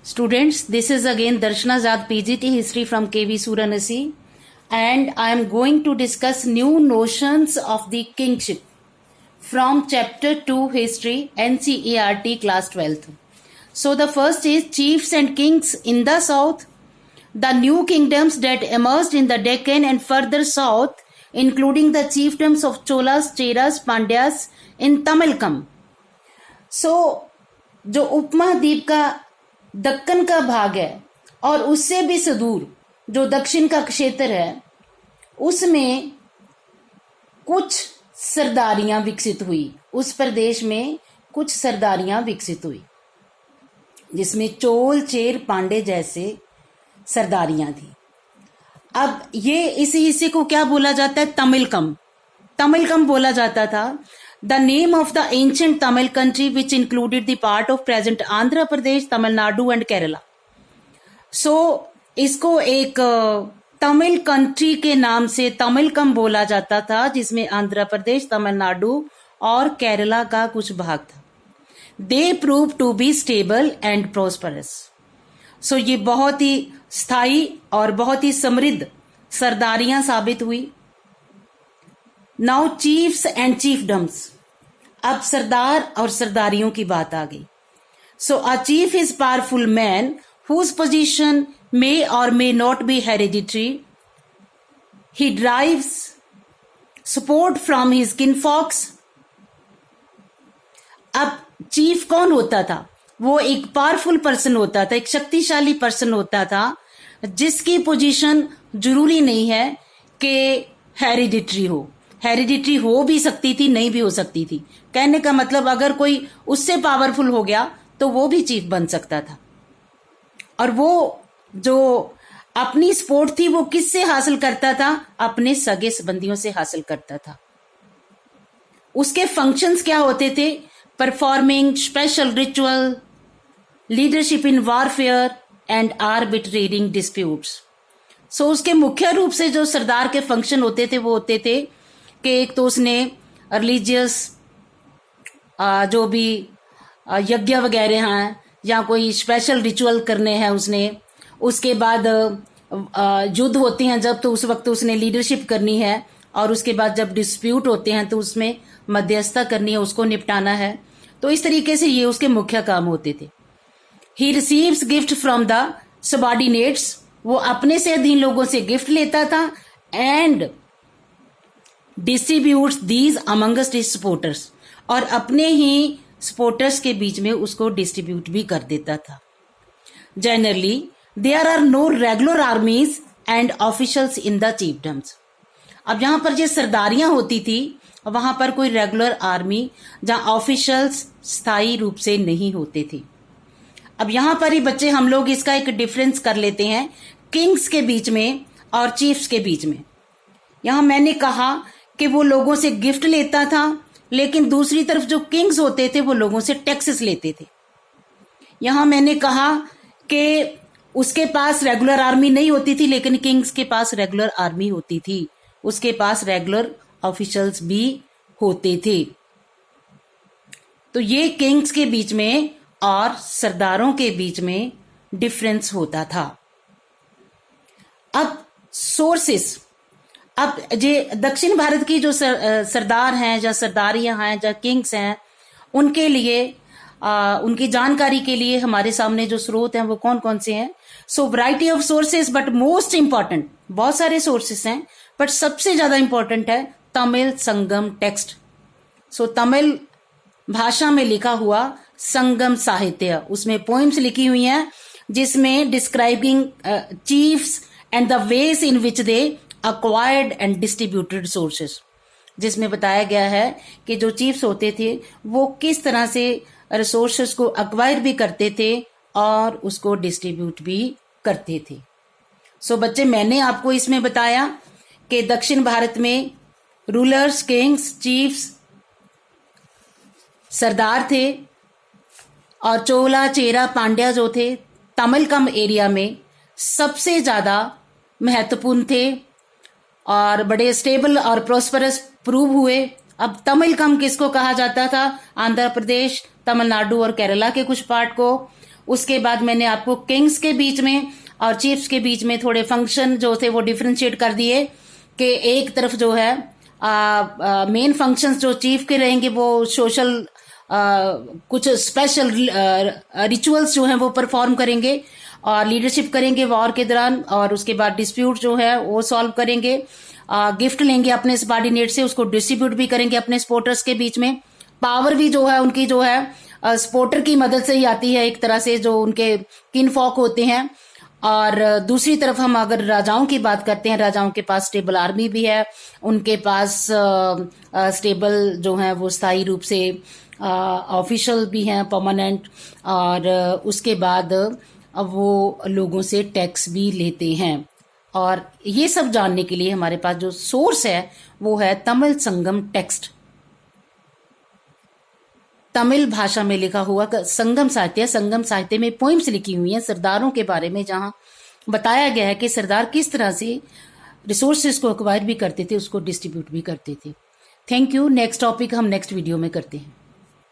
Students, this is again Darshana Zad PGT History from KV Suranasi, and I am going to discuss new notions of the kingship from Chapter 2 History NCERT Class 12th. So the first is chiefs and kings in the south, the new kingdoms that emerged in the Deccan and further south, including the chiefdoms of Cholas, Cheras, Pandyas in Tamilkam. So जो उपमहाद्वीप का दक्कन का भाग है और उससे भी सुदूर जो दक्षिण का क्षेत्र है, उसमें कुछ सरदारियां विकसित हुई। उस प्रदेश में कुछ सरदारियां विकसित हुई जिसमें चोल, चेर, पांडे जैसे सरदारियां थी। अब ये इस हिस्से को क्या बोला जाता है? तमिलकम। तमिलकम बोला जाता था। The name of the ancient Tamil country, which included the part of present Andhra Pradesh, Tamil Nadu and Kerala. So इसको एक तमिल कंट्री के नाम से तमिलकम बोला जाता था, जिसमें आंध्र प्रदेश, तमिलनाडु और केरला का कुछ भाग था। They proved to be stable and prosperous. So ये बहुत ही स्थायी और बहुत ही समृद्ध सरदारियां साबित हुई। Now chiefs and chiefdoms. अब सरदार और सरदारियों की बात आ गई। So a chief is powerful man whose position may or may not be hereditary. He derives support from his kinfolks. अब चीफ कौन होता था? वो एक पावरफुल पर्सन होता था, एक शक्तिशाली पर्सन होता था, जिसकी पोजीशन जरूरी नहीं है कि हेरिडिटरी हो। हेरिडिटरी हो भी सकती थी, नहीं भी हो सकती थी। कहने का मतलब अगर कोई उससे पावरफुल हो गया तो वो भी चीफ बन सकता था। और वो जो अपनी सपोर्ट थी वो किससे हासिल करता था? अपने सगे संबंधियों से हासिल करता था। उसके फंक्शंस क्या होते थे? Performing special ritual, leadership in warfare and arbitrating disputes. So उसके मुख्य रूप से जो सरदार के फंक्शन होते थे वो होते थे कि एक तो उसने रिलीजियस जो भी यज्ञ वगैरह हैं या कोई स्पेशल रिचुअल करने हैं उसने, उसके बाद युद्ध होते हैं जब, तो उस वक्त उसने लीडरशिप करनी है, और उसके बाद जब डिस्प्यूट होते हैं तो उसमें मध्यस्थता करनी है, उसको निपटाना है। तो इस तरीके से ये उसके मुख्य काम होते थे। He receives gift from the subordinates, वो अपने से अधीन लोगों से गिफ्ट लेता था, and distributes these amongst his supporters, और अपने ही सपोर्टर्स के बीच में उसको डिस्ट्रीब्यूट भी कर देता था। Generally there are no regular armies and officials in the chiefdoms. अब यहां पर जो सरदारियां होती थी वहां पर कोई रेगुलर आर्मी जहां ऑफिशियल्स स्थायी रूप से नहीं होते थे। अब यहां पर ही बच्चे हम लोग इसका एक डिफरेंस कर लेते हैं किंग्स के बीच में और चीफ्स के बीच में। यहां मैंने कहा कि वो लोगों से गिफ्ट लेता था, लेकिन दूसरी तरफ जो किंग्स होते थे वो लोगों से टैक्सेस लेते थे। यहां मैंने कहा कि उसके पास रेगुलर आर्मी नहीं होती थी, लेकिन किंग्स के पास रेगुलर आर्मी होती थी, उसके पास रेगुलर ऑफिशियल्स भी होते थे। तो ये किंग्स के बीच में और सरदारों के बीच में डिफरेंस होता था। अब सोर्सेस, अब जे दक्षिण भारत की जो सरदार हैं या सरदारियां हैं या किंग्स हैं, उनके लिए उनकी जानकारी के लिए हमारे सामने जो स्रोत हैं वो कौन कौन से हैं? So variety of sources, but most important, बहुत सारे सोर्सेस हैं बट सबसे ज्यादा इंपॉर्टेंट है तमिल संगम टेक्स्ट। सो तमिल भाषा में लिखा हुआ संगम साहित्य, उसमें पोइम्स लिखी हुई हैं जिसमें describing chiefs and the ways in which they acquired and distributed sources, जिसमें बताया गया है कि जो चीफ्स होते थे वो किस तरह से रिसोर्सेस को अक्वायर भी करते थे और उसको डिस्ट्रीब्यूट भी करते थे। सो बच्चे, मैंने आपको इसमें बताया कि दक्षिण भारत में रूलर्स, किंग्स, चीफ्स, सरदार थे, और चोला, चेरा, पांड्या जो थे तमिलकम एरिया में सबसे ज्यादा महत्वपूर्ण थे और बड़े स्टेबल और प्रोस्परस प्रूव हुए। अब तमिलकम किसको कहा जाता था? आंध्र प्रदेश, तमिलनाडु और केरला के कुछ पार्ट को, उसके बाद मैंने आपको किंग्स के बीच में और चीफ्स के बीच में थोड़े फंक्शन जो थे वो डिफरेंशिएट कर दिए कि एक तरफ जो है मेन फंक्शंस जो चीफ के रहेंगे वो सोशल कुछ स्पेशल रिचुअल्स जो हैं वो परफॉर्म करेंगे और लीडरशिप करेंगे वॉर के दौरान, और उसके बाद डिस्प्यूट जो है वो सॉल्व करेंगे, गिफ्ट लेंगे अपने सबॉर्डिनेट से, उसको डिस्ट्रीब्यूट भी करेंगे अपने सपोर्टर्स के बीच में। पावर भी जो है उनकी जो है सपोर्टर की मदद से ही आती है एक तरह से, जो उनके किनफॉक होते हैं। और दूसरी तरफ हम अगर राजाओं की बात करते हैं, राजाओं के पास स्टेबल आर्मी भी है, उनके पास स्टेबल जो है वो स्थायी रूप से ऑफिशियल भी हैं, परमानेंट, और उसके बाद अब वो लोगों से टैक्स भी लेते हैं। और ये सब जानने के लिए हमारे पास जो सोर्स है वो है तमिल संगम टेक्स्ट, तमिल भाषा में लिखा हुआ संगम साहित्य। संगम साहित्य में पोइम्स लिखी हुई हैं सरदारों के बारे में, जहां बताया गया है कि सरदार किस तरह से रिसोर्सेज को एक्वायर भी करते थे, उसको डिस्ट्रीब्यूट भी करते थे। Thank you. नेक्स्ट टॉपिक हम नेक्स्ट वीडियो में करते हैं।